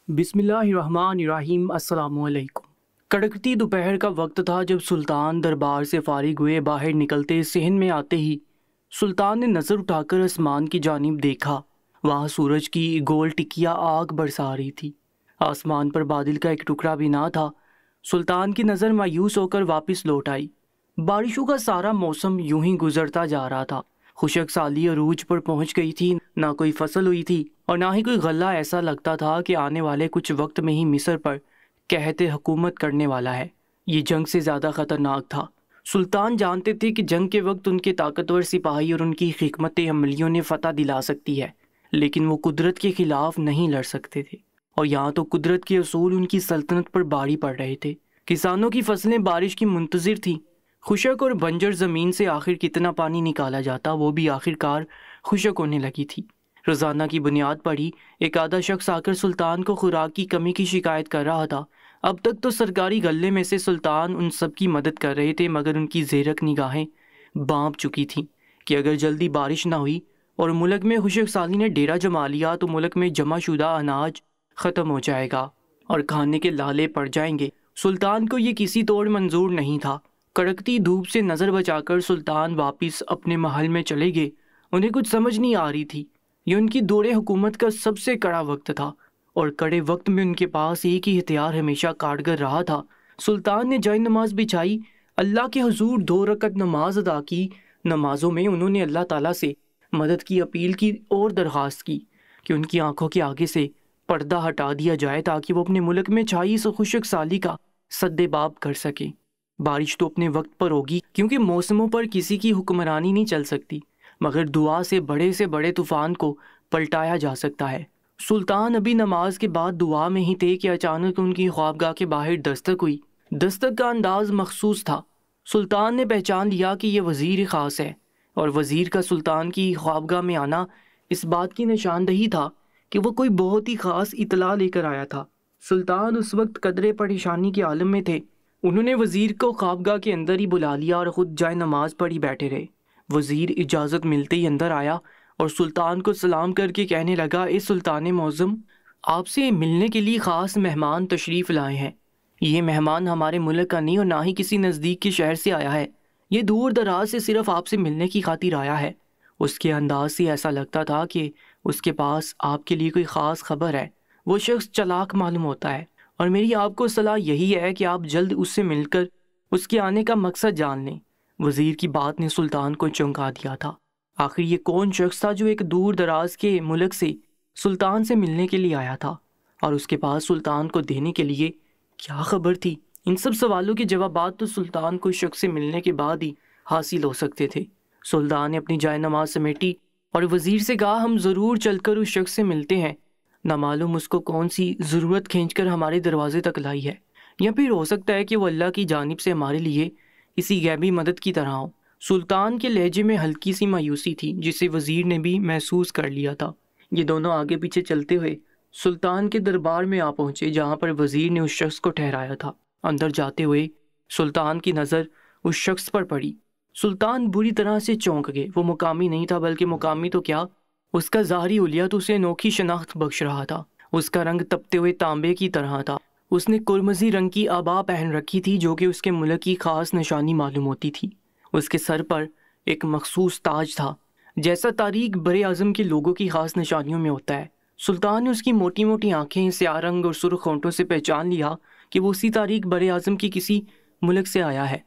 بسم اللہ الرحمن الرحیم۔ السلام علیکم۔ کڑکتی دوپہر کا وقت تھا جب سلطان دربار سے فارغ ہوئے باہر نکلتے صحن میں آتے ہی سلطان نے نظر اٹھا کر آسمان کی جانب دیکھا۔ وہاں سورج کی گول ٹکیا آگ برسا رہی تھی۔ آسمان پر بادل کا ایک ٹکڑا بھی نہ تھا۔ سلطان کی نظر مایوس ہو کر واپس لوٹ آئی۔ بارشوں کا سارا موسم یوں ہی گزرتا جا رہا تھا۔ خشک سالی عروج پر پہنچ گئی تھی، نہ کوئی فصل ہوئی تھی اور نہ ہی کوئی غلہ۔ ایسا لگتا تھا کہ آنے والے کچھ وقت میں ہی مصر پر قحط حکومت کرنے والا ہے۔ یہ جنگ سے زیادہ خطرناک تھا۔ سلطان جانتے تھے کہ جنگ کے وقت ان کے طاقتور سپاہی اور ان کی حکمت عملیوں نے فتح دلا سکتی ہے، لیکن وہ قدرت کے خلاف نہیں لڑ سکتے تھے، اور یہاں تو قدرت کے اصول ان کی سلطنت پر بھاری پڑ رہے تھے۔ کسانوں کی فصلیں بارش کی منتظر تھیں۔ خشک اور بنجر زمین سے آخر کتنا پانی نکالا جاتا، وہ بھی آخر کار خشک ہونے لگی تھی۔ روزانہ کی بنیاد پر ہی ایک آدھا شخص آ کر سلطان کو خوراک کی کمی کی شکایت کر رہا تھا۔ اب تک تو سرکاری غلے میں سے سلطان ان سب کی مدد کر رہے تھے، مگر ان کی زیرک نگاہیں بانپ چکی تھیں کہ اگر جلدی بارش نہ ہوئی اور ملک میں خشک سالی نے ڈیرا جما لیا تو ملک میں جمع شدہ اناج ختم ہو جائے گا اور کھانے کے لالے پڑ جائیں گے۔ سلطان کو یہ کسی طور منظور نہیں تھا۔ کڑکتی دھوپ سے نظر بچا کر سلطان واپس اپنے محل میں چلے گئے۔ انہیں کچھ سمجھ نہیں آ رہی تھی۔ یہ ان کی دور حکومت کا سب سے کڑا وقت تھا، اور کڑے وقت میں ان کے پاس ایک ہی ہتھیار ہمیشہ کارگر رہا تھا۔ سلطان نے جائے نماز بچھائی، اللہ کے حضور 2 رکعت نماز ادا کی۔ نمازوں میں انہوں نے اللہ تعالیٰ سے مدد کی اپیل کی اور درخواست کی کہ ان کی آنکھوں کے آگے سے پردہ ہٹا دیا جائے تاکہ وہ اپنے ملک میں چھائی اس خشک سالی کا سد باب کر سکیں۔ بارش تو اپنے وقت پر ہوگی، کیونکہ موسموں پر کسی کی حکمرانی نہیں چل سکتی، مگر دعا سے بڑے طوفان کو پلٹایا جا سکتا ہے۔ سلطان ابھی نماز کے بعد دعا میں ہی تھے کہ اچانک ان کی خوابگاہ کے باہر دستک ہوئی۔ دستک کا انداز مخصوص تھا۔ سلطان نے پہچان لیا کہ یہ وزیر خاص ہے، اور وزیر کا سلطان کی خوابگاہ میں آنا اس بات کی نشاندہی تھا کہ وہ کوئی بہت ہی خاص اطلاع لے کر آیا تھا۔ سلطان اس وقت قدرے پریشانی کے عالم میں تھے۔ انہوں نے وزیر کو خوابگاہ کے اندر ہی بلا لیا اور خود جائے نماز پر ہی بیٹھے رہے۔ وزیر اجازت ملتے ہی اندر آیا اور سلطان کو سلام کر کے کہنے لگا، اے سلطان معظم، آپ سے ملنے کے لیے خاص مہمان تشریف لائے ہیں۔ یہ مہمان ہمارے ملک کا نہیں اور نہ ہی کسی نزدیک کے شہر سے آیا ہے۔ یہ دور دراز سے صرف آپ سے ملنے کی خاطر آیا ہے۔ اس کے انداز سے ایسا لگتا تھا کہ اس کے پاس آپ کے لیے کوئی خاص خبر ہے۔ وہ شخص چلاک معلوم ہوتا ہے، اور میری آپ کو صلاح یہی ہے کہ آپ جلد اس سے مل کر اس کے آنے کا مقصد جان لیں۔ وزیر کی بات نے سلطان کو چونکا دیا تھا۔ آخر یہ کون شخص تھا جو ایک دور دراز کے ملک سے سلطان سے ملنے کے لیے آیا تھا، اور اس کے پاس سلطان کو دینے کے لیے کیا خبر تھی؟ ان سب سوالوں کے جوابات تو سلطان کو اس شخص سے ملنے کے بعد ہی حاصل ہو سکتے تھے۔ سلطان نے اپنی جائے نماز سمیٹی اور وزیر سے کہا، ہم ضرور چل کر اس شخص سے ملتے ہیں۔ نہ معلوم اس کو کون سی ضرورت کھینچ کر ہمارے دروازے تک لائی ہے، یا پھر ہو سکتا ہے کہ وہ اللہ کی جانب سے ہمارے لیے کسی غیبی مدد کی طرح ہو۔ سلطان کے لہجے میں ہلکی سی مایوسی تھی، جسے وزیر نے بھی محسوس کر لیا تھا۔ یہ دونوں آگے پیچھے چلتے ہوئے سلطان کے دربار میں آ پہنچے، جہاں پر وزیر نے اس شخص کو ٹھہرایا تھا۔ اندر جاتے ہوئے سلطان کی نظر اس شخص پر پڑی۔ سلطان بری طرح سے چونک گئے۔ وہ مقامی نہیں تھا، بلکہ مقامی تو کیا، اس کا ظاہری حلیہ تو اسے انوکھی شناخت بخش رہا تھا۔ اس کا رنگ تپتے ہوئے تانبے کی طرح تھا۔ اس نے قرمزی رنگ کی عبا پہن رکھی تھی، جو کہ اس کے ملک کی خاص نشانی معلوم ہوتی تھی۔ اس کے سر پر ایک مخصوص تاج تھا، جیسا تاریک بر اعظم کے لوگوں کی خاص نشانیوں میں ہوتا ہے۔ سلطان نے اس کی موٹی موٹی آنکھیں، سیاہ رنگ اور سرخ ہونٹوں سے پہچان لیا کہ وہ اسی تاریک بر اعظم کی کسی ملک سے آیا ہے۔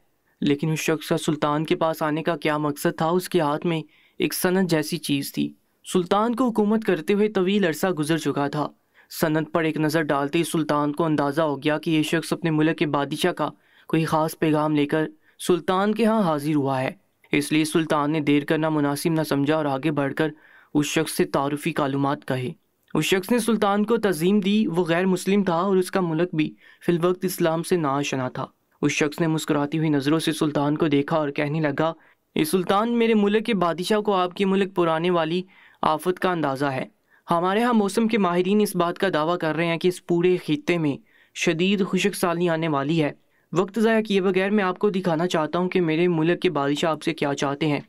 لیکن اس شخص کا سلطان کے پاس آنے کا کیا مقصد تھا؟ اس کے ہاتھ میں ایک سند جیسی چیز تھی۔ سلطان کو حکومت کرتے ہوئے طویل عرصہ گزر چکا تھا۔ سند پر ایک نظر ڈالتے ہی سلطان کو اندازہ ہو گیا کہ یہ شخص اپنے ملک کے بادشاہ کا کوئی خاص پیغام لے کر سلطان کے ہاں حاضر ہوا ہے۔ اس لیے سلطان نے دیر کرنا مناسب نہ سمجھا اور آگے بڑھ کر اس شخص سے تعارفی معلومات کہے۔ اس شخص نے سلطان کو تعظیم دی۔ وہ غیر مسلم تھا اور اس کا ملک بھی فی الوقت اسلام سے ناآشنا تھا۔ اس شخص نے مسکراتی ہوئی نظروں سے سلطان کو دیکھا اور کہنے لگا، اے سلطان، میرے ملک کے بادشاہ کو آپ کے ملک پرانے والی آفت کا اندازہ ہے۔ ہمارے ہاں موسم کے ماہرین اس بات کا دعویٰ کر رہے ہیں کہ اس پورے خطے میں شدید خشک سالی آنے والی ہے۔ وقت ضائع کیے بغیر میں آپ کو دکھانا چاہتا ہوں کہ میرے ملک کے بادشاہ آپ سے کیا چاہتے ہیں۔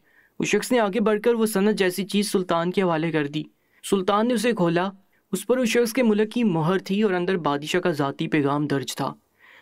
اس شخص نے آگے بڑھ کر وہ سند جیسی چیز سلطان کے حوالے کر دی۔ سلطان نے اسے کھولا۔ اس پر اس شخص کے ملک کی مہر تھی اور اندر بادشاہ کا ذاتی پیغام درج تھا،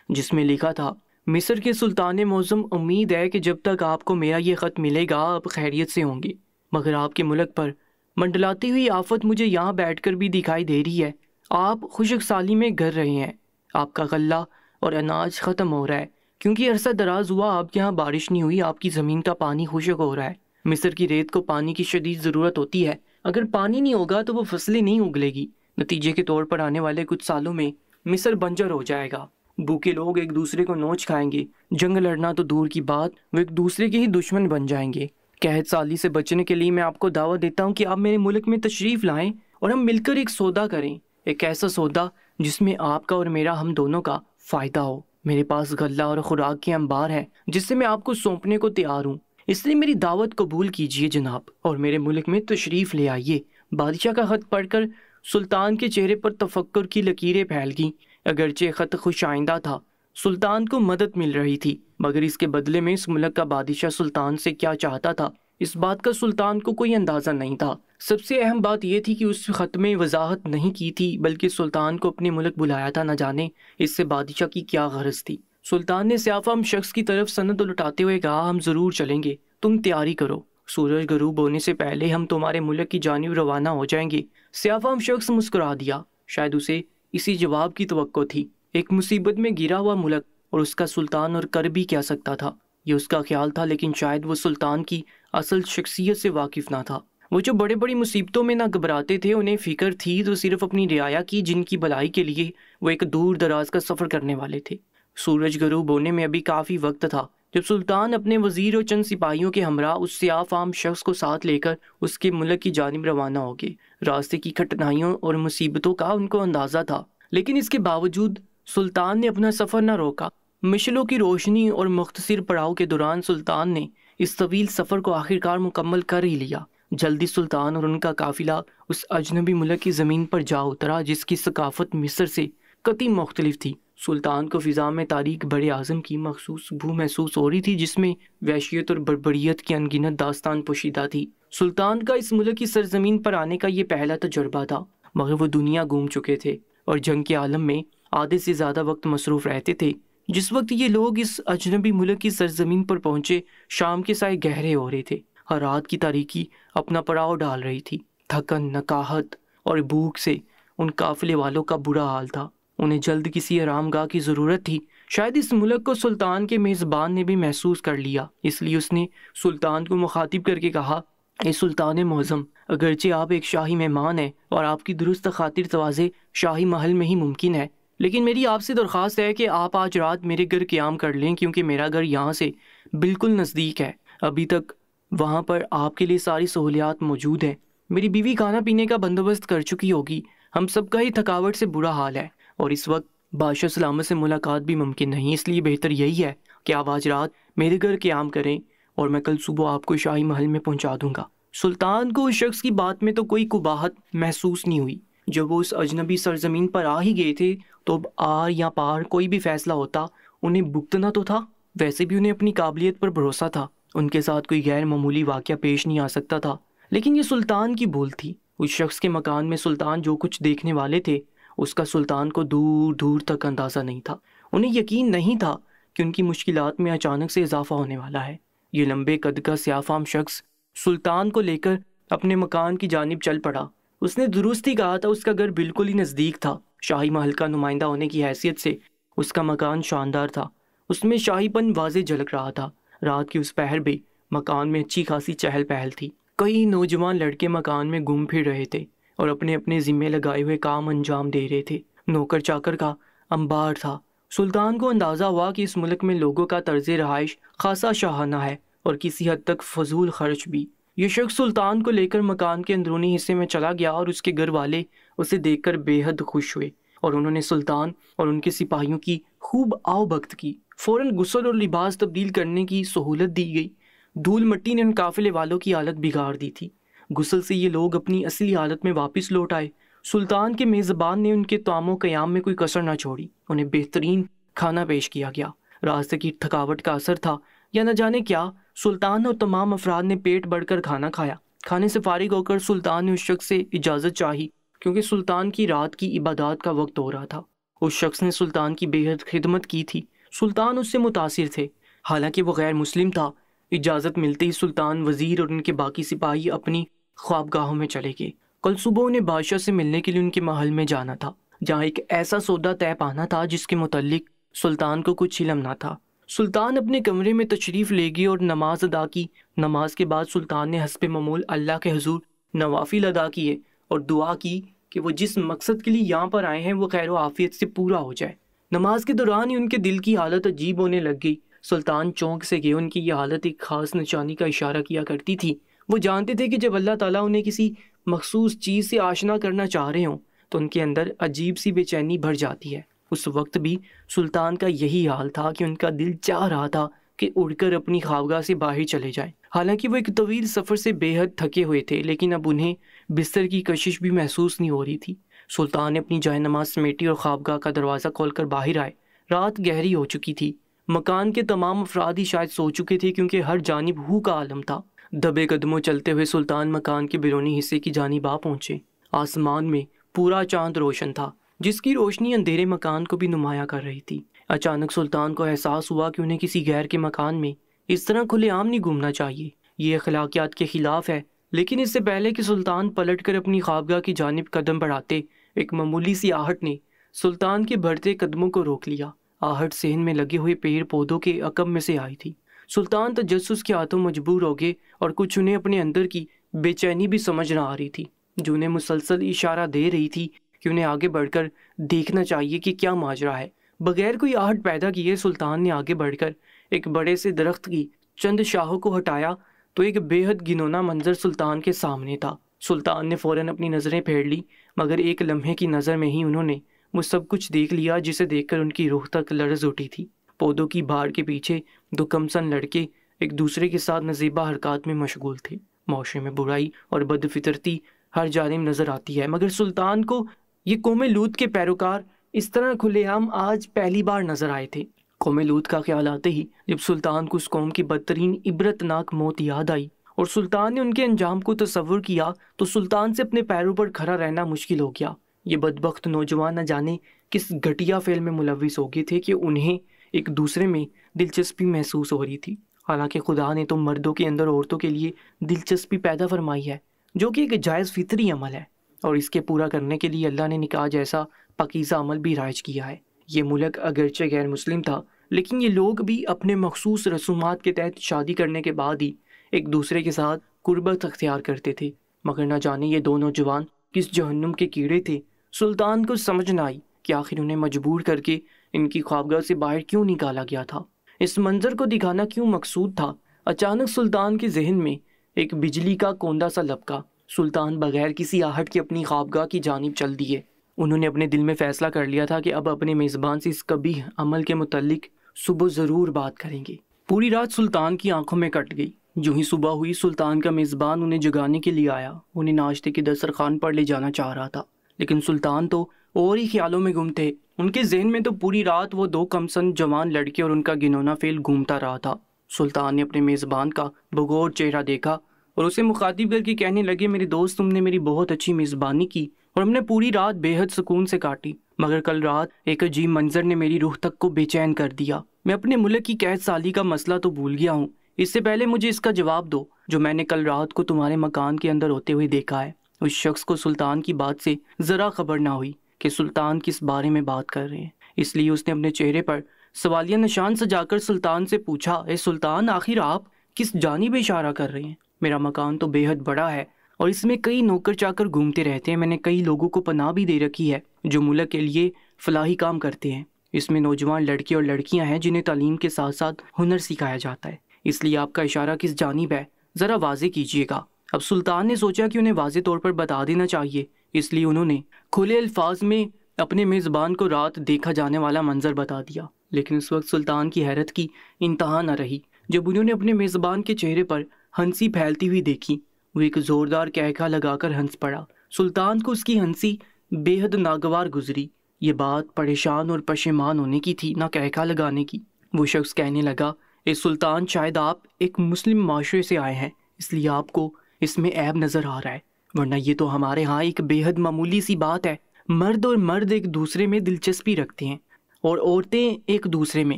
جس میں لکھا تھا: مصر کے سلطان معظم، امید ہے کہ جب تک آپ کو میرا یہ خط ملے گا آپ خیریت سے ہوں گے، مگر آپ کے ملک پر منڈلاتی ہوئی آفت مجھے یہاں بیٹھ کر بھی دکھائی دے رہی ہے۔ آپ خشک سالی میں گر رہے ہیں، آپ کا غلہ اور اناج ختم ہو رہا ہے، کیونکہ عرصہ دراز ہوا آپ کے یہاں بارش نہیں ہوئی، آپ کی زمین کا پانی خشک ہو رہا ہے۔ مصر کی ریت کو پانی کی شدید ضرورت ہوتی ہے، اگر پانی نہیں ہوگا تو وہ فصلیں نہیں اگلے گی۔ نتیجے کے طور پر آنے والے کچھ سالوں میں مصر بنجر ہو جائے گا، بھوکے لوگ ایک دوسرے کو نوچ کھائیں گے، جنگ لڑنا تو دور کی بات، وہ ایک دوسرے کے ہی دشمن بن جائیں گے۔ قحط سالی سے بچنے کے لیے میں آپ کو دعوت دیتا ہوں کہ آپ میرے ملک میں تشریف لائیں اور ہم مل کر ایک سودا کریں، ایک ایسا سودا جس میں آپ کا اور میرا، ہم دونوں کا فائدہ ہو۔ میرے پاس غلہ اور خوراک کے انبار ہیں جس سے میں آپ کو سونپنے کو تیار ہوں، اس لیے میری دعوت قبول کیجیے جناب، اور میرے ملک میں تشریف لے آئیے۔ بادشاہ کا خط پڑھ کر سلطان کے چہرے پر تفکر کی لکیریں پھیل گئیں۔ اگرچہ خط خوش آئندہ تھا، سلطان کو مدد مل رہی تھی، مگر اس کے بدلے میں اس ملک کا بادشاہ سلطان سے کیا چاہتا تھا اس بات کا سلطان کو کوئی اندازہ نہیں تھا۔ سب سے اہم بات یہ تھی کہ اس خط میں وضاحت نہیں کی تھی، بلکہ سلطان کو اپنے ملک بلایا تھا، نہ جانے اس سے بادشاہ کی کیا غرض تھی۔ سلطان نے سیاہ فام شخص کی طرف سند لٹاتے ہوئے کہا: ہم ضرور چلیں گے، تم تیاری کرو، سورج غروب ہونے سے پہلے ہم تمہارے ملک کی جانب روانہ ہو جائیں گے۔ سیاہ فام شخص مسکرا دیا، شاید اسے اسی جواب کی توقع تھی۔ ایک مصیبت میں گرا ہوا ملک اور اس کا سلطان، اور کر بھی کیا سکتا تھا؟ یہ اس کا خیال تھا، لیکن شاید وہ سلطان کی اصل شخصیت سے واقف نہ تھا۔ وہ جو بڑی بڑی مصیبتوں میں نہ گھبراتے تھے، انہیں فکر تھی تو صرف اپنی رعایا کی، جن کی بھلائی کے لیے وہ ایک دور دراز کا سفر کرنے والے تھے۔ سورج غروب ہونے میں ابھی کافی وقت تھا جب سلطان اپنے وزیر اور چند سپاہیوں کے ہمراہ اس سیاہ فام شخص کو ساتھ لے کر اس کے ملک کی جانب روانہ ہو گئے۔ راستے کی کٹھنائیوں اور مصیبتوں کا ان کو اندازہ تھا، لیکن اس کے باوجود سلطان نے اپنا سفر نہ روکا۔ مشلوں کی روشنی اور مختصر پڑاؤ کے دوران سلطان نے اس طویل سفر کو آخرکار مکمل کر ہی لیا۔ جلدی سلطان اور ان کا قافلہ اس اجنبی ملک کی زمین پر جا اترا جس کی ثقافت مصر سے قطعی مختلف تھی۔ سلطان کو فضا میں تاریخ بر اعظم کی مخصوص بو محسوس ہو رہی تھی، جس میں وحشیت اور بربریت کی انگنت داستان پوشیدہ تھی۔ سلطان کا اس ملک کی سرزمین پر آنے کا یہ پہلا تجربہ تھا، مگر وہ دنیا گھوم چکے تھے اور جنگ کے عالم میں آدھے سے زیادہ وقت مصروف رہتے تھے۔ جس وقت یہ لوگ اس اجنبی ملک کی سرزمین پر پہنچے، شام کے سائے گہرے ہو رہے تھے، ہر رات کی تاریکی اپنا پڑاؤ ڈال رہی تھی۔ تھکن، نکاہت اور بھوک سے ان قافلے والوں کا برا حال تھا، انہیں جلد کسی آرام گاہ کی ضرورت تھی۔ شاید اس ملک کو سلطان کے میزبان نے بھی محسوس کر لیا، اس لیے اس نے سلطان کو مخاطب کر کے کہا: اے سلطان معظم، اگرچہ آپ ایک شاہی مہمان ہیں اور آپ کی درست خاطر تواضع شاہی محل میں ہی ممکن ہے، لیکن میری آپ سے درخواست ہے کہ آپ آج رات میرے گھر قیام کر لیں، کیونکہ میرا گھر یہاں سے بالکل نزدیک ہے۔ ابھی تک وہاں پر آپ کے لیے ساری سہولیات موجود ہیں، میری بیوی کھانا پینے کا بندوبست کر چکی ہوگی، ہم سب کا ہی تھکاوٹ سے برا حال ہے، اور اس وقت بادشاہ سلامت سے ملاقات بھی ممکن نہیں، اس لیے بہتر یہی ہے کہ آپ آج رات میرے گھر قیام کریں اور میں کل صبح آپ کو شاہی محل میں پہنچا دوں گا۔ سلطان کو اس شخص کی بات میں تو کوئی قباحت محسوس نہیں ہوئی۔ جب وہ اس اجنبی سرزمین پر آ ہی گئے تھے تو اب آر یا پار کوئی بھی فیصلہ ہوتا انہیں بھگتنا تو تھا۔ ویسے بھی انہیں اپنی قابلیت پر بھروسہ تھا، ان کے ساتھ کوئی غیر معمولی واقعہ پیش نہیں آ سکتا تھا، لیکن یہ سلطان کی بھول تھی۔ اس شخص کے مکان میں سلطان جو کچھ دیکھنے والے تھے اس کا سلطان کو دور دور تک اندازہ نہیں تھا۔ انہیں یقین نہیں تھا کہ ان کی مشکلات میں اچانک سے اضافہ ہونے والا ہے۔ یہ لمبے قد کا سیاہ فام شخص سلطان کو لے کر اپنے مکان کی جانب چل پڑا۔ اس نے درست ہی کہا تھا، اس کا گھر بالکل ہی نزدیک تھا۔ شاہی محل کا نمائندہ ہونے کی حیثیت سے اس کا مکان شاندار تھا، اس میں شاہی پن واضح جھلک رہا تھا۔ رات کی اس پہر بھی مکان میں اچھی خاصی چہل پہل تھی، کئی نوجوان لڑکے مکان میں گھوم پھر رہے تھے اور اپنے اپنے ذمے لگائے ہوئے کام انجام دے رہے تھے۔ نوکر چاکر کا انبار تھا۔ سلطان کو اندازہ ہوا کہ اس ملک میں لوگوں کا طرز رہائش خاصا شاہانہ ہے اور کسی حد تک فضول خرچ بھی۔ یہ شخص سلطان کو لے کر مکان کے اندرونی حصے میں چلا گیا اور اس کے گھر والے اسے دیکھ کر بے حد خوش ہوئے اور انہوں نے سلطان اور ان کے سپاہیوں کی خوب آؤ بھگت کی۔ فوراً غسل اور لباس تبدیل کرنے کی سہولت دی گئی۔ دھول مٹی نے ان قافلے والوں کی حالت بگاڑ دی تھی۔ غسل سے یہ لوگ اپنی اصلی حالت میں واپس لوٹ آئے۔ سلطان کے میزبان نے ان کے طعام و قیام میں کوئی کسر نہ چھوڑی، انہیں بہترین کھانا پیش کیا گیا۔ راستے کی تھکاوٹ کا اثر تھا یا نہ جانے کیا، سلطان اور تمام افراد نے پیٹ بھر کر کھانا کھایا۔ کھانے سے فارغ ہو کر سلطان نے اس شخص سے اجازت چاہی کیونکہ سلطان کی رات کی عبادات کا وقت ہو رہا تھا۔ اس شخص نے سلطان کی بے حد خدمت کی تھی۔ سلطان اس سے متاثر تھے، حالانکہ وہ غیر مسلم تھا۔ اجازت ملتے ہی سلطان، وزیر اور ان کے باقی سپاہی اپنی خوابگاہوں میں چلے گئے۔ کل صبح انہیں بادشاہ سے ملنے کے لیے ان کے محل میں جانا تھا، جہاں ایک ایسا سودا طے پانا تھا جس کے متعلق سلطان کو کچھ علم نہ تھا۔ سلطان اپنے کمرے میں تشریف لے گئے اور نماز ادا کی۔ نماز کے بعد سلطان نے حسب معمول اللہ کے حضور نوافل ادا کیے اور دعا کی کہ وہ جس مقصد کے لیے یہاں پر آئے ہیں وہ خیر و عافیت سے پورا ہو جائے۔ نماز کے دوران ہی ان کے دل کی حالت عجیب ہونے لگ گئی۔ سلطان چونک سے گئے۔ ان کی یہ حالت ایک خاص نشانی کا اشارہ کیا کرتی تھی۔ وہ جانتے تھے کہ جب اللہ تعالیٰ انہیں کسی مخصوص چیز سے آشنا کرنا چاہ رہے ہوں تو ان کے اندر عجیب سی بے چینی بھر جاتی ہے۔ اس وقت بھی سلطان کا یہی حال تھا کہ ان کا دل چاہ رہا تھا کہ اڑ کر اپنی خوابگاہ سے باہر چلے جائیں۔ حالانکہ وہ ایک طویل سفر سے بے حد تھکے ہوئے تھے، لیکن اب انہیں بستر کی کشش بھی محسوس نہیں ہو رہی تھی۔ سلطان نے اپنی جائے نماز سمیٹی اور خوابگاہ کا دروازہ کھول کر باہر آئے۔ رات گہری ہو چکی تھی۔ مکان کے تمام افراد ہی شاید سو چکے تھے، کیونکہ ہر جانب ہو کا عالم تھا۔ دبے قدموں چلتے ہوئے سلطان مکان کے بیرونی حصے کی جانب آ پہنچے۔ آسمان میں پورا چاند روشن تھا، جس کی روشنی اندھیرے مکان کو بھی نمایاں کر رہی تھی۔ اچانک سلطان کو احساس ہوا کہ انہیں کسی غیر کے مکان میں اس طرح کھلے عام نہیں گھومنا چاہیے۔ یہ اخلاقیات کے خلاف ہے۔ لیکن اس سے پہلے کہ سلطان پلٹ کر اپنی خوابگاہ کی جانب قدم بڑھاتے، ایک معمولی سی آہٹ نے سلطان کے بڑھتے قدموں کو روک لیا۔ آہٹ صحن میں لگے ہوئے پیڑ پودوں کے عقب میں سے آئی تھی۔ سلطان تجسس کے ہاتھوں مجبور ہو گئے اور کچھ انہیں اپنے اندر کی بے چینی بھی سمجھ نہ آ رہی تھی، جو انہیں مسلسل اشارہ دے رہی تھی کہ انہیں آگے بڑھ کر دیکھنا چاہیے کہ کیا ماجرا ہے۔ بغیر کوئی آہٹ پیدا کیے سلطان نے آگے بڑھ کر ایک بڑے سے درخت کی چند شاخوں کو ہٹایا تو ایک بے حد گھنونا منظر سلطان کے سامنے تھا۔ سلطان نے فوراً اپنی نظریں پھیر لی، مگر ایک لمحے کی نظر میں ہی انہوں نے وہ سب کچھ دیکھ لیا جسے دیکھ کر ان کی روح تک لرز اٹھی تھی۔ پودوں کی بھاڑ کے پیچھے دو کمسن لڑکے ایک دوسرے کے ساتھ نزیبہ حرکات میں مشغول تھے۔ معاشرے میں برائی اور بد فطرتی ہر جانب نظر آتی ہے، مگر سلطان کو یہ قوم لوط کے پیروکار اس طرح کھلے عام آج پہلی بار نظر آئے تھے۔ قوم لوط کا خیال آتے ہی جب سلطان کو اس قوم کی بدترین عبرتناک موت یاد آئی اور سلطان نے ان کے انجام کو تصور کیا تو سلطان سے اپنے پیروں پر کھڑا رہنا مشکل ہو گیا۔ یہ بدبخت نوجوان نہ جانے کس گھٹیا فعل میں ملوث ہو گئے تھے کہ انہیں ایک دوسرے میں دلچسپی محسوس ہو رہی تھی۔ حالانکہ خدا نے تو مردوں کے اندر عورتوں کے لیے دلچسپی پیدا فرمائی ہے، جو کہ ایک جائز فطری عمل ہے، اور اس کے پورا کرنے کے لیے اللہ نے نکاح جیسا پاکیزہ عمل بھی رائج کیا ہے۔ یہ ملک اگرچہ غیر مسلم تھا، لیکن یہ لوگ بھی اپنے مخصوص رسومات کے تحت شادی کرنے کے بعد ہی ایک دوسرے کے ساتھ قربت اختیار کرتے تھے۔ مگر نہ جانے یہ دو نوجوان کس جہنم کے کیڑے تھے۔ سلطان کو سمجھ نہ آئی کہ آخر انہیں مجبور کر کے ان کی خوابگاہ سے باہر کیوں نکالا گیا تھا، اس منظر کو دکھانا کیوں مقصود تھا۔ اچانک سلطان کے ذہن میں ایک بجلی کا کوندا سا لپکا۔ سلطان بغیر کسی آہٹ کے اپنی خوابگاہ کی جانب چل دیے۔ انہوں نے اپنے دل میں فیصلہ کر لیا تھا کہ اب اپنے میزبان سے اس قبیح عمل کے متعلق صبح ضرور بات کریں گے۔ پوری رات سلطان کی آنکھوں میں کٹ گئی۔ جو ہی صبح ہوئی سلطان کا میزبان انہیں جگانے کے لیے آیا، انہیں ناشتے کے دسترخوان پر لے جانا چاہ رہا تھا، لیکن سلطان تو اور ہی خیالوں میں گم تھے۔ ان کے ذہن میں تو پوری رات وہ دو کمسن جوان لڑکے اور ان کا گنونا فعل گھومتا رہا تھا۔ سلطان نے اپنے میزبان کا بغور چہرہ دیکھا اور اسے مخاطب کر کے کہنے لگے، میرے دوست، تم نے میری بہت اچھی میزبانی کی اور ہم نے پوری رات بے حد سکون سے کاٹی، مگر کل رات ایک عجیب منظر نے میری روح تک کو بے چین کر دیا۔ میں اپنے ملک کی قید سالی کا مسئلہ تو بھول گیا ہوں، اس سے پہلے مجھے اس کا جواب دو جو میں نے کل رات کو تمہارے مکان کے اندر ہوتے ہوئے دیکھا ہے۔ اس شخص کو سلطان کی بات سے ذرا خبر نہ ہوئی کہ سلطان کس بارے میں بات کر رہے ہیں، اس لیے اس نے اپنے چہرے پر سوالیہ نشان سجا کر سلطان سے پوچھا، اے سلطان، آخر آپ کس جانب اشارہ کر رہے ہیں؟ میرا مکان تو بے حد بڑا ہے اور اس میں کئی نوکر چاکر گھومتے رہتے ہیں۔ میں نے کئی لوگوں کو پناہ بھی دے رکھی ہے جو ملک کے لیے فلاحی کام کرتے ہیں۔ اس میں نوجوان لڑکے اور لڑکیاں ہیں جنہیں تعلیم کے ساتھ ساتھ ہنر سکھایا جاتا ہے، اس لیے آپ کا اشارہ کس جانب ہے ذرا واضح کیجیے گا۔ اب سلطان نے سوچا کہ انہیں واضح طور پر بتا دینا چاہیے، اس لیے انہوں نے کھلے الفاظ میں اپنے میزبان کو رات دیکھا جانے والا منظر بتا دیا۔ لیکن اس وقت سلطان کی حیرت کی انتہا نہ رہی جب انہوں نے اپنے میزبان کے چہرے پر ہنسی پھیلتی ہوئی دیکھی۔ وہ ایک زوردار کہکا لگا کر ہنس پڑا۔ سلطان کو اس کی ہنسی بے حد ناگوار گزری۔ یہ بات پریشان اور پشیمان ہونے کی تھی، نہ کہکا لگانے کی۔ وہ شخص کہنے لگا، اے سلطان، شاید آپ ایک مسلم معاشرے سے آئے ہیں، اس لیے آپ کو اس میں عیب نظر آ رہا ہے۔ ورنہ یہ تو ہمارے ہاں ایک بے حد معمولی سی بات ہے، مرد اور مرد ایک دوسرے میں دلچسپی رکھتے ہیں اور عورتیں ایک دوسرے میں۔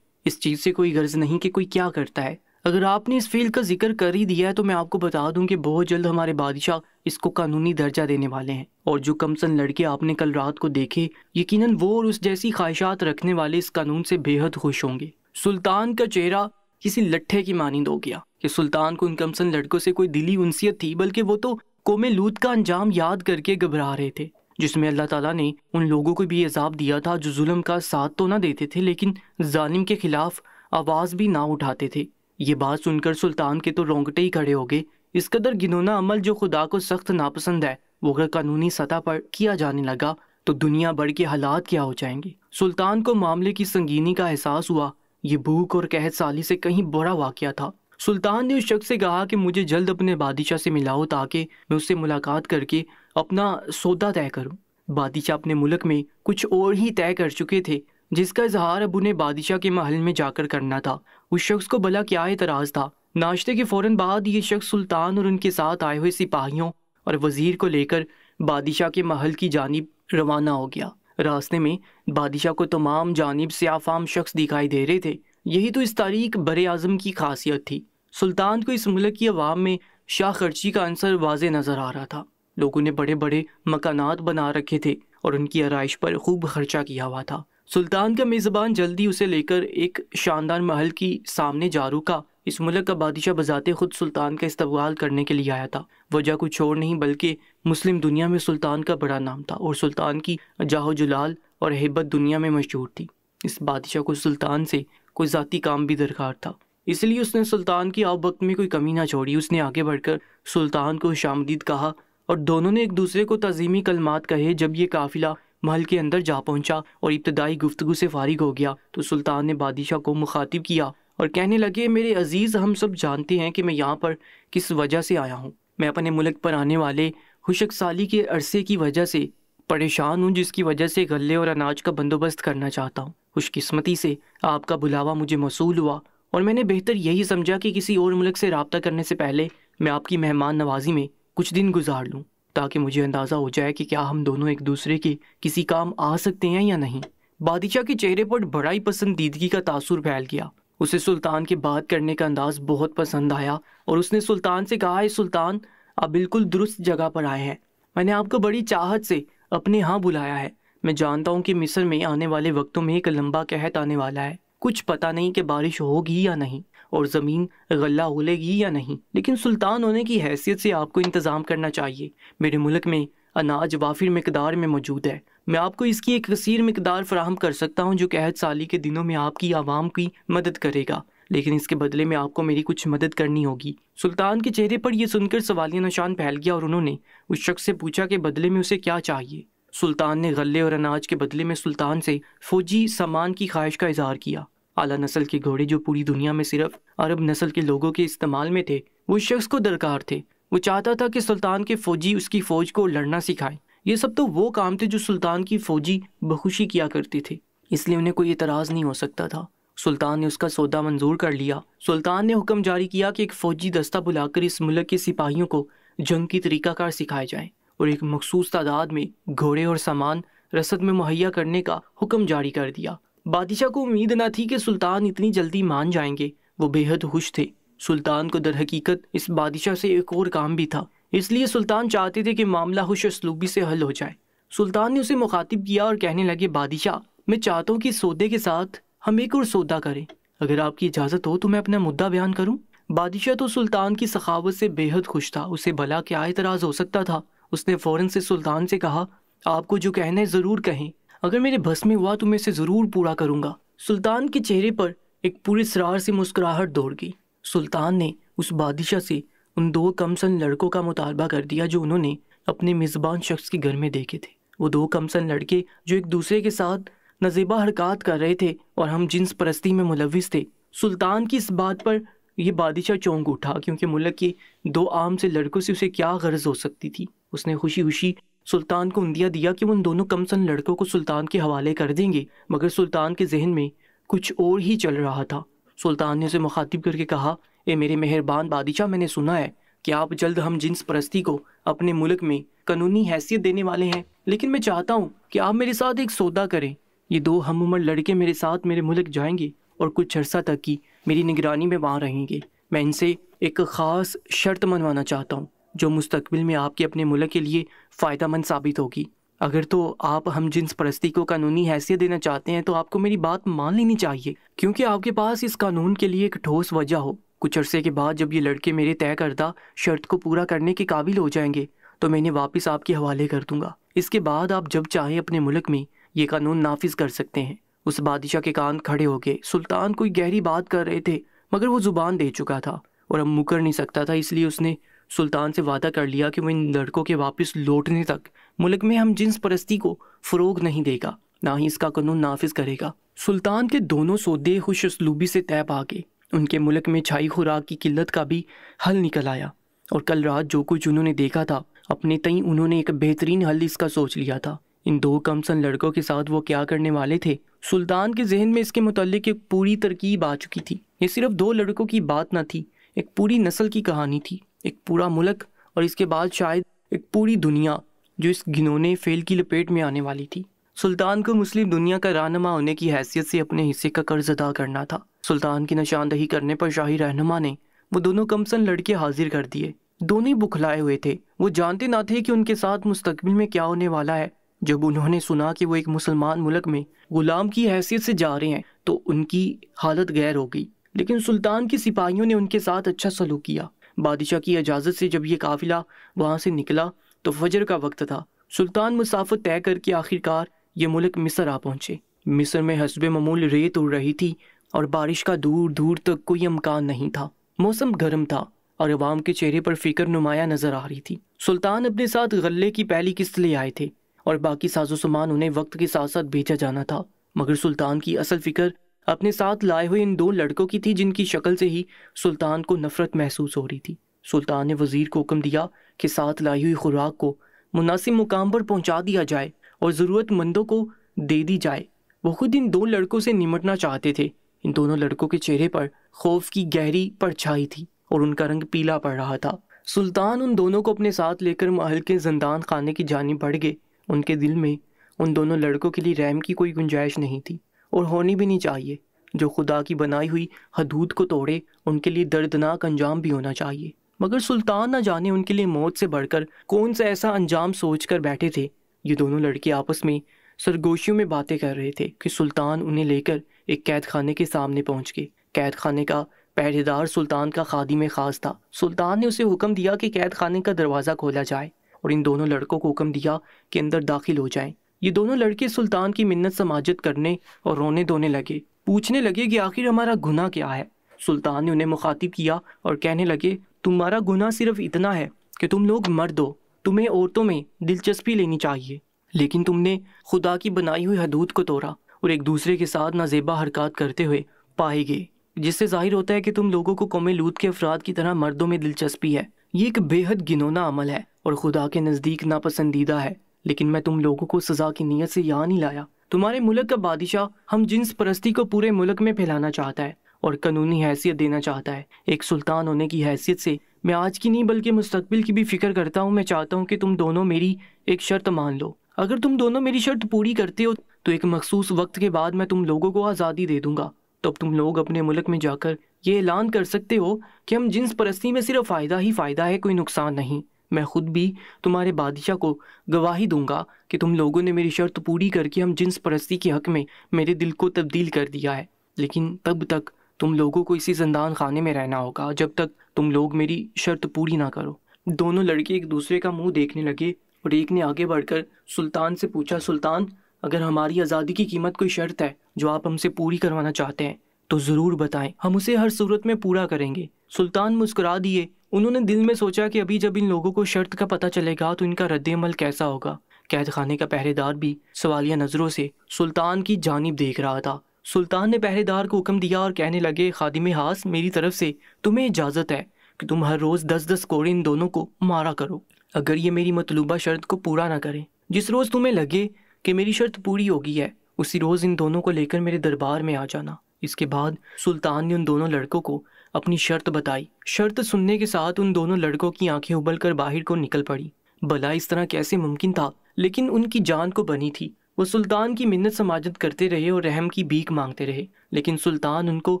اس چیز سے کوئی غرض نہیں کہ کوئی کیا کرتا ہے۔ اگر آپ نے اس فیل کا ذکر کر ہی دیا ہے تو میں آپ کو بتا دوں کہ بہت جلد ہمارے بادشاہ اس کو قانونی درجہ دینے والے ہیں، اور جو کم سن لڑکے آپ نے کل رات کو دیکھے، یقیناً وہ اور اس جیسی خواہشات رکھنے والے اس قانون سے بے حد خوش ہوں گے۔ سلطان کا چہرہ کسی لٹھے کی مانند ہو گیا کہ سلطان کو ان کم سن لڑکوں سے کوئی دلی انسیت تھی، بلکہ وہ تو قوم لوط کا انجام یاد کر کے گھبرا رہے تھے، جس میں اللہ تعالیٰ نے ان لوگوں کو بھی عذاب دیا تھا جو ظلم کا ساتھ تو نہ دیتے تھے لیکن ظالم کے خلاف آواز بھی نہ اٹھاتے تھے۔ یہ بات سن کر سلطان کے تو رونگٹے ہی کھڑے ہو گئے۔ اس قدر گنونا عمل جو خدا کو سخت ناپسند ہے، وہ اگر قانونی سطح پر کیا جانے لگا تو دنیا بھر کے حالات کیا ہو جائیں گے۔ سلطان کو معاملے کی سنگینی کا احساس ہوا۔ یہ بھوک اور قحط سالی سے کہیں بڑا واقعہ تھا۔ سلطان نے اس شخص سے کہا کہ مجھے جلد اپنے بادشاہ سے ملاؤ تاکہ میں اس سے ملاقات کر کے اپنا سودا طے کروں۔ بادشاہ اپنے ملک میں کچھ اور ہی طے کر چکے تھے، جس کا اظہار اب انہیں بادشاہ کے محل میں جا کر کرنا تھا۔ اس شخص کو بھلا کیا اعتراض تھا؟ ناشتے کے فوراً بعد یہ شخص سلطان اور ان کے ساتھ آئے ہوئے سپاہیوں اور وزیر کو لے کر بادشاہ کے محل کی جانب روانہ ہو گیا۔ راستے میں بادشاہ کو تمام جانب سے عام شخص دکھائی دے رہے تھے۔ یہی تو اس تاریک بر اعظم کی خاصیت تھی۔ سلطان کو اس ملک کی عوام میں شاہ خرچی کا عنصر واضح نظر آ رہا تھا۔ لوگوں نے بڑے بڑے مکانات بنا رکھے تھے اور ان کی آرائش پر خوب خرچہ کیا ہوا تھا۔ سلطان کا میزبان جلدی اسے لے کر ایک شاندار محل کی سامنے جا رکا۔ اس ملک کا بادشاہ بذات خود سلطان کا استقبال کرنے کے لیے آیا تھا۔ وجہ کچھ اور نہیں بلکہ مسلم دنیا میں سلطان کا بڑا نام تھا اور سلطان کی جاہ و جلال اور ہیبت دنیا میں مشہور تھی۔ اس بادشاہ کو سلطان سے کوئی ذاتی کام بھی درکار تھا، اس لیے اس نے سلطان کی آب وقت میں کوئی کمی نہ چھوڑی۔ اس نے آگے بڑھ کر سلطان کو خوش آمدید کہا اور دونوں نے ایک دوسرے کو تعظیمی کلمات کہے۔ جب یہ قافلہ محل کے اندر جا پہنچا اور ابتدائی گفتگو سے فارغ ہو گیا تو سلطان نے بادشاہ کو مخاطب کیا اور کہنے لگے، میرے عزیز، ہم سب جانتے ہیں کہ میں یہاں پر کس وجہ سے آیا ہوں۔ میں اپنے ملک پر آنے والے خشک سالی کے عرصے کی وجہ سے پریشان ہوں، جس کی وجہ سے غلے اور اناج کا بندوبست کرنا چاہتا ہوں۔ خوش قسمتی سے آپ کا بلاوا مجھے موصول ہوا اور میں نے بہتر یہی سمجھا کہ کسی اور ملک سے رابطہ کرنے سے پہلے میں آپ کی مہمان نوازی میں کچھ دن گزار لوں، تاکہ مجھے اندازہ ہو جائے کہ کیا ہم دونوں ایک دوسرے کے کسی کام آ سکتے ہیں یا نہیں۔ بادشاہ کے چہرے پر بڑا ہی پسندیدگی کا تاثر پھیل گیا۔ اسے سلطان کے بات کرنے کا انداز بہت پسند آیا اور اس نے سلطان سے کہا، اے سلطان، آپ بالکل درست جگہ پر آئے ہیں۔ میں نے آپ کو بڑی چاہت سے اپنے ہاں بلایا ہے۔ میں جانتا ہوں کہ مصر میں آنے والے وقتوں میں ایک لمبا قحط آنے والا ہے۔ کچھ پتہ نہیں کہ بارش ہوگی یا نہیں اور زمین غلہ اگلے گی یا نہیں، لیکن سلطان ہونے کی حیثیت سے آپ کو انتظام کرنا چاہیے۔ میرے ملک میں اناج وافر مقدار میں موجود ہے۔ میں آپ کو اس کی ایک کثیر مقدار فراہم کر سکتا ہوں جو قحط سالی کے دنوں میں آپ کی عوام کی مدد کرے گا، لیکن اس کے بدلے میں آپ کو میری کچھ مدد کرنی ہوگی۔ سلطان کے چہرے پر یہ سن کر سوالیہ نشان پھیل گیا اور انہوں نے اس شخص سے پوچھا کہ بدلے میں اسے کیا چاہیے۔ سلطان نے غلے اور اناج کے بدلے میں سلطان سے فوجی سامان کی خواہش کا اظہار کیا۔ اعلیٰ نسل کے گھوڑے جو پوری دنیا میں صرف عرب نسل کے لوگوں کے استعمال میں تھے، وہ اس شخص کو درکار تھے۔ وہ چاہتا تھا کہ سلطان کے فوجی اس کی فوج کو لڑنا سکھائیں۔ یہ سب تو وہ کام تھے جو سلطان کی فوجی بخوشی کیا کرتے تھے، اس لیے انہیں کوئی اعتراض نہیں ہو سکتا تھا۔ سلطان نے اس کا سودا منظور کر لیا۔ سلطان نے حکم جاری کیا کہ ایک فوجی دستہ بلا کر اس ملک کے سپاہیوں کو جنگ کی طریقہ کار سکھائے جائیں اور ایک مخصوص تعداد میں گھوڑے اور سامان رسد میں مہیا کرنے کا حکم جاری کر دیا۔ بادشاہ کو امید نہ تھی کہ سلطان اتنی جلدی مان جائیں گے۔ وہ بے حد خوش تھے۔ سلطان کو در حقیقت اس بادشاہ سے ایک اور کام بھی تھا، اس لیے سلطان چاہتے تھے کہ معاملہ خوش اسلوبی سے حل ہو جائے۔ سلطان نے اسے مخاطب کیا اور کہنے لگے، بادشاہ، میں چاہتا ہوں کہ سودے کے ساتھ ہم ایک اور سودا کریں۔ اگر آپ کی اجازت ہو تو میں اپنا مدعا بیان کروں۔ بادشاہ تو سلطان کی سخاوت سے بے حد خوش تھا۔ اسے بھلا کیا اعتراض ہو سکتا تھا؟ اس نے فوراً سے سلطان سے کہا، آپ کو جو کہنا ہے ضرور کہیں، اگر میرے بس میں ہوا تو میں اسے ضرور پورا کروں گا۔ سلطان کے چہرے پر ایک پورے اسرار سے مسکراہٹ دوڑ گئی۔ سلطان نے اس بادشاہ سے ان دو کم سن لڑکوں کا مطالبہ کر دیا جو انہوں نے اپنے میزبان شخص کے گھر میں دیکھے تھے۔ وہ دو کم سن لڑکے جو ایک دوسرے کے ساتھ نازیبا حرکات کر رہے تھے اور ہم جنس پرستی میں ملوث تھے۔ سلطان کی اس بات پر یہ بادشاہ چونک اٹھا، کیونکہ ملک کے دو عام سے لڑکوں سے اسے کیا غرض ہو سکتی تھی۔ اس نے خوشی خوشی سلطان کو اندیا دیا کہ وہ ان دونوں کم سن لڑکوں کو سلطان کے حوالے کر دیں گے، مگر سلطان کے ذہن میں کچھ اور ہی چل رہا تھا۔ سلطان نے اسے مخاطب کر کے کہا، اے میرے مہربان بادشاہ، میں نے سنا ہے کہ آپ جلد ہم جنس پرستی کو اپنے ملک میں قانونی حیثیت دینے والے ہیں، لیکن میں چاہتا ہوں کہ آپ میرے ساتھ ایک سودا کریں۔ یہ 2 ہم عمر لڑکے میرے ساتھ میرے ملک جائیں گے اور کچھ عرصہ تک کی میری نگرانی میں وہاں رہیں گے۔ میں ان سے ایک خاص شرط منوانا چاہتا ہوں جو مستقبل میں آپ کے اپنے ملک کے لیے فائدہ مند ثابت ہوگی۔ اگر تو آپ ہم جنس پرستی کو قانونی حیثیت دینا چاہتے ہیں تو آپ کو میری بات مان لینی چاہیے، کیونکہ آپ کے پاس اس قانون کے لیے ایک ٹھوس وجہ ہو۔ کچھ عرصے کے بعد جب یہ لڑکے میرے طے کردہ شرط کو پورا کرنے کے قابل ہو جائیں گے تو میں انہیں واپس آپ کے حوالے کر دوں گا۔ اس کے بعد آپ جب چاہیں اپنے ملک میں یہ قانون نافذ کر سکتے ہیں۔ اس بادشاہ کے کان کھڑے ہو گئے۔ سلطان کوئی گہری بات کر رہے تھے مگر وہ زبان دے چکا تھا اور اب مکر نہیں سکتا تھا، اس لیے اس نے سلطان سے وعدہ کر لیا کہ وہ ان لڑکوں کے واپس لوٹنے تک ملک میں ہم جنس پرستی کو فروغ نہیں دے گا، نہ ہی اس کا قانون نافذ کرے گا۔ سلطان کے دونوں سودے خوش اسلوبی سے طے پا گئے۔ ان کے ملک میں چھائی خوراک کی قلت کا بھی حل نکل آیا، اور کل رات جو کچھ انہوں نے دیکھا تھا اپنے تئیں انہوں نے ایک بہترین حل اس کا سوچ لیا تھا۔ ان 2 کم سن لڑکوں کے ساتھ وہ کیا کرنے والے تھے، سلطان کے ذہن میں اس کے متعلق ایک پوری ترکیب آ چکی تھی۔ یہ صرف 2 لڑکوں کی بات نہ تھی، ایک پوری نسل کی کہانی تھی، ایک پورا ملک اور اس کے بعد شاید ایک پوری دنیا جو اس گھنونے فعل کی لپیٹ میں آنے والی تھی۔ سلطان کو مسلم دنیا کا رہنما ہونے کی حیثیت سے اپنے حصے کا قرض ادا کرنا تھا۔ سلطان کی نشاندہی کرنے پر شاہی رہنما نے وہ 2 کمسن لڑکے حاضر کر دیے۔ دونوں ہی بکھلائے ہوئے تھے، وہ جانتے نہ تھے کہ ان کے ساتھ مستقبل میں کیا ہونے والا ہے۔ جب انہوں نے سنا کہ وہ ایک مسلمان ملک میں غلام کی حیثیت سے جا رہے ہیں تو ان کی حالت غیر ہو گئی، لیکن سلطان کے سپاہیوں نے ان کے ساتھ اچھا سلوک کیا۔ بادشاہ کی اجازت سے جب یہ قافلہ وہاں سے نکلا تو فجر کا وقت تھا۔ سلطان مسافت طے کر کے آخرکار یہ ملک مصر آ پہنچے۔ مصر میں حسب معمول ریت اڑ رہی تھی اور بارش کا دور دور تک کوئی امکان نہیں تھا۔ موسم گرم تھا اور عوام کے چہرے پر فکر نمایاں نظر آ رہی تھی۔ سلطان اپنے ساتھ غلے کی پہلی قسط لے آئے تھے اور باقی ساز و سامان انہیں وقت کے ساتھ ساتھ بھیجا جانا تھا، مگر سلطان کی اصل فکر اپنے ساتھ لائے ہوئے ان 2 لڑکوں کی تھی جن کی شکل سے ہی سلطان کو نفرت محسوس ہو رہی تھی۔ سلطان نے وزیر کو حکم دیا کہ ساتھ لائی ہوئی خوراک کو مناسب مقام پر پہنچا دیا جائے اور ضرورت مندوں کو دے دی جائے۔ وہ خود ان 2 لڑکوں سے نمٹنا چاہتے تھے۔ ان دونوں لڑکوں کے چہرے پر خوف کی گہری پرچھائی تھی اور ان کا رنگ پیلا پڑ رہا تھا۔ سلطان ان دونوں کو اپنے ساتھ لے کر محل کے زندان خانے کی جانب بڑھ گئے۔ ان کے دل میں ان دونوں لڑکوں کے لیے رحم کی کوئی گنجائش نہیں تھی اور ہونی بھی نہیں چاہیے۔ جو خدا کی بنائی ہوئی حدود کو توڑے ان کے لیے دردناک انجام بھی ہونا چاہیے، مگر سلطان نہ جانے ان کے لیے موت سے بڑھ کر کون سا ایسا انجام سوچ کر بیٹھے تھے۔ یہ دونوں لڑکے آپس میں سرگوشیوں میں باتیں کر رہے تھے کہ سلطان انہیں لے کر ایک قید خانے کے سامنے پہنچ گئے۔ قید خانے کا پہرے دار سلطان کا خادم خاص تھا۔ سلطان نے اسے حکم دیا کہ قید خانے کا دروازہ کھولا جائے اور ان دونوں لڑکوں کو حکم دیا کہ اندر داخل ہو جائیں۔ یہ دونوں لڑکے سلطان کی منت سماجت کرنے اور رونے دھونے لگے، پوچھنے لگے کہ آخر ہمارا گناہ کیا ہے۔ سلطان نے انہیں مخاطب کیا اور کہنے لگے، تمہارا گناہ صرف اتنا ہے کہ تم لوگ مرد ہو، تمہیں عورتوں میں دلچسپی لینی چاہیے، لیکن تم نے خدا کی بنائی ہوئی حدود کو توڑا اور ایک دوسرے کے ساتھ نازیبا حرکات کرتے ہوئے پائے گئے، جس سے ظاہر ہوتا ہے کہ تم لوگوں کو قوم لوط کے افراد کی طرح مردوں میں دلچسپی ہے۔ یہ ایک بے حد گھنونا عمل ہے اور خدا کے نزدیک ناپسندیدہ ہے، لیکن میں تم لوگوں کو سزا کی نیت سے یہاں نہیں لایا۔ تمہارے ملک کا بادشاہ ہم جنس پرستی کو پورے ملک میں پھیلانا چاہتا ہے اور قانونی حیثیت دینا چاہتا ہے۔ ایک سلطان ہونے کی حیثیت سے میں آج کی نہیں بلکہ مستقبل کی بھی فکر کرتا ہوں۔ میں چاہتا ہوں کہ تم دونوں میری ایک شرط مان لو۔ اگر تم دونوں میری شرط پوری کرتے ہو تو ایک مخصوص وقت کے بعد میں تم لوگوں کو آزادی دے دوں گا۔ تو اب تم لوگ اپنے ملک میں جا کر یہ اعلان کر سکتے ہو کہ ہم جنس پرستی میں صرف فائدہ ہی فائدہ ہے، کوئی نقصان نہیں۔ میں خود بھی تمہارے بادشاہ کو گواہی دوں گا کہ تم لوگوں نے میری شرط پوری کر کے ہم جنس پرستی کے حق میں میرے دل کو تبدیل کر دیا ہے، لیکن تب تک تم لوگوں کو اسی زندان خانے میں رہنا ہوگا جب تک تم لوگ میری شرط پوری نہ کرو۔ دونوں لڑکے ایک دوسرے کا منہ دیکھنے لگے اور ایک نے آگے بڑھ کر سلطان سے پوچھا، سلطان، اگر ہماری آزادی کی قیمت کوئی شرط ہے جو آپ ہم سے پوری کروانا چاہتے ہیں تو ضرور بتائیں، ہم اسے ہر صورت میں پورا کریں گے۔ سلطان مسکرا دیے۔ انہوں نے دل میں سوچا کہ ابھی جب ان لوگوں کو شرط کا پتہ چلے گا تو ان کا رد عمل کیسا ہوگا۔ قید خانے کا پہرے دار بھی سوالیہ نظروں سے سلطان کی جانب دیکھ رہا تھا۔ سلطان نے پہرے دار کو حکم دیا اور کہنے لگے، خادم خاص، میری طرف سے تمہیں اجازت ہے کہ تم ہر روز 10 کوڑے ان دونوں کو مارا کرو اگر یہ میری مطلوبہ شرط کو پورا نہ کریں۔ جس روز تمہیں لگے کہ میری شرط پوری ہو گئی ہے اسی روز ان دونوں کو لے کر میرے دربار میں آ جانا۔ اس کے بعد سلطان نے ان دونوں لڑکوں کو اپنی شرط بتائی۔ شرط سننے کے ساتھ ان دونوں لڑکوں کی آنکھیں ابل کر باہر کو نکل پڑی۔ بھلا اس طرح کیسے ممکن تھا؟ لیکن ان کی جان کو بنی تھی۔ وہ سلطان کی منت سماجت کرتے رہے اور رحم کی بھیک مانگتے رہے، لیکن سلطان ان کو